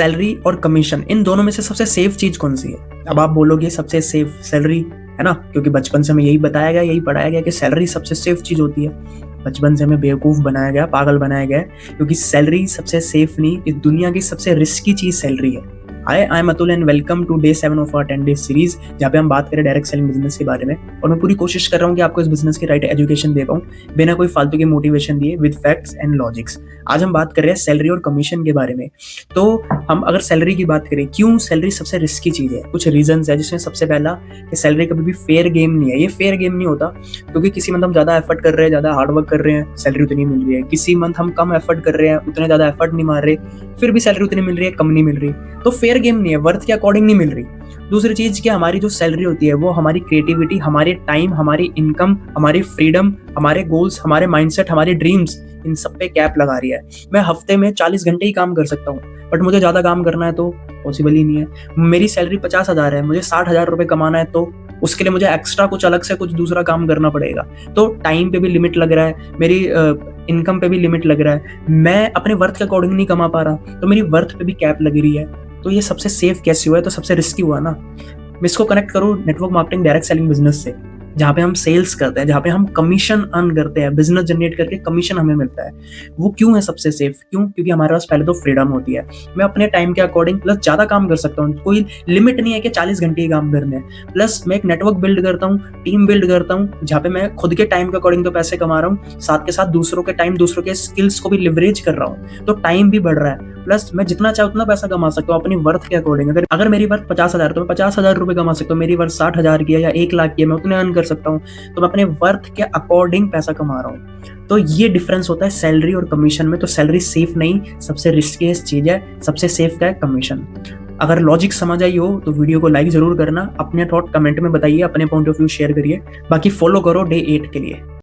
Salary और commission, इन दोनों में से सबसे सेफ चीज कौन सी है? अब आप बोलोगे सबसे सेफ सैलरी है ना, क्योंकि बचपन से हमें यही बताया गया, यही पढ़ाया गया कि सैलरी सबसे सेफ चीज होती है। बचपन से हमें बेवकूफ बनाया गया, पागल बनाया गया, क्योंकि सैलरी सबसे सेफ नहीं, इस दुनिया की सबसे रिस्की चीज सैलरी है। I am Atul and welcome to day 7 of our 10 days series, जहाँ पे हम बात करें डायरेक्ट सेलिंग बिजनेस के बारे में। और मैं पूरी कोशिश कर रहा हूँ कि आपको इस बिजनेस की राइट एजुकेशन दे पाऊँ, बिना कोई फालतू की मोटिवेशन दिए, विद फैक्ट्स एंड लॉजिक्स। आज हम बात कर रहे हैं सैलरी और कमीशन के बारे में। तो हम अगर सैलरी की बात करें, क्यों सैलरी सबसे रिस्की चीज़ है, कुछ रीजंस है, जिसमें सबसे पहला कि सैलरी कभी भी फेयर गेम नहीं है। ये फेयर गेम नहीं होता, क्योंकि किसी मंथ हम ज़्यादा एफर्ट कर रहे हैं, ज़्यादा हार्ड वर्क कर रहे हैं, सैलरी उतनी मिल रही है। किसी मंथ हम कम एफर्ट कर रहे हैं, उतने ज़्यादा एफर्ट नहीं मार रहे, फिर भी सैलरी उतनी मिल रही है, कम नहीं मिल रही। तो फेयर गेम नहीं है, वर्थ के अकॉर्डिंग नहीं मिल रही। दूसरी चीज कि हमारी जो सैलरी होती है वो हमारी क्रिएटिविटी, हमारे टाइम, हमारी इनकम, हमारी फ्रीडम, हमारे गोल्स, हमारे माइंडसेट, हमारे ड्रीम्स, इन सब पे कैप लगा रही है। मैं हफ्ते में 40 घंटे ही काम कर सकता हूँ, बट मुझे ज्यादा काम करना है तो पॉसिबल ही नहीं है। मेरी सैलरी 50,000 है, मुझे 60,000 रुपए कमाना है, तो उसके लिए मुझे एक्स्ट्रा कुछ अलग से कुछ दूसरा काम करना पड़ेगा। तो टाइम पे भी लिमिट लग रहा है, मेरी इनकम पे भी लिमिट लग रहा है, मैं अपने वर्थ के अकॉर्डिंग नहीं कमा पा रहा, तो मेरी वर्थ पे भी कैप लग रही है। तो ये सबसे सेफ कैसे हुआ है? तो सबसे रिस्की हुआ ना। मैं इसको कनेक्ट करूँ network marketing direct selling business से, जहाँ पे हम सेल्स करते हैं, जहाँ पे हम कमीशन अर्न करते हैं, बिजनेस जनरेट करके कमीशन हमें मिलता है। वो क्यों है सबसे सेफ? क्यों? क्योंकि हमारे पास पहले तो फ्रीडम होती है, मैं अपने टाइम के अकॉर्डिंग प्लस ज़्यादा काम कर सकता हूँ, कोई लिमिट नहीं है कि 40 घंटे ही काम करने हैं। प्लस मैं एक नेटवर्क बिल्ड करता हूँ, टीम बिल्ड करता हूँ, जहाँ पे मैं खुद के टाइम के अकॉर्डिंग तो पैसे कमा रहा हूँ, साथ के साथ दूसरों के टाइम, दूसरों के स्किल्स को भी लिवरेज कर रहा हूँ, तो टाइम भी बढ़ रहा है। प्लस मैं जितना चाहे उतना पैसा कमा सकता हूँ अपनी वर्थ के अकॉर्डिंग। अगर मेरी वर्थ 50,000 तो मैं 50,000 रुपए कमा सकता हूँ, मेरी वर्थ 60,000 की है या 1 लाख की है, मैं उतने अर्न कर सकता हूँ, तो मैं अपने वर्थ के अकॉर्डिंग पैसा कमा रहा हूँ। तो ये डिफरेंस होता है सैलरी और कमीशन में। तो सैलरी सेफ नहीं, सबसे रिस्कीएस्ट चीज है, सबसे सेफ का है कमीशन। अगर लॉजिक समझ आई हो तो वीडियो को लाइक जरूर करना, अपने थॉट कमेंट में बताइए, अपने पॉइंट ऑफ व्यू शेयर करिए, बाकी फॉलो करो डे 8 के लिए।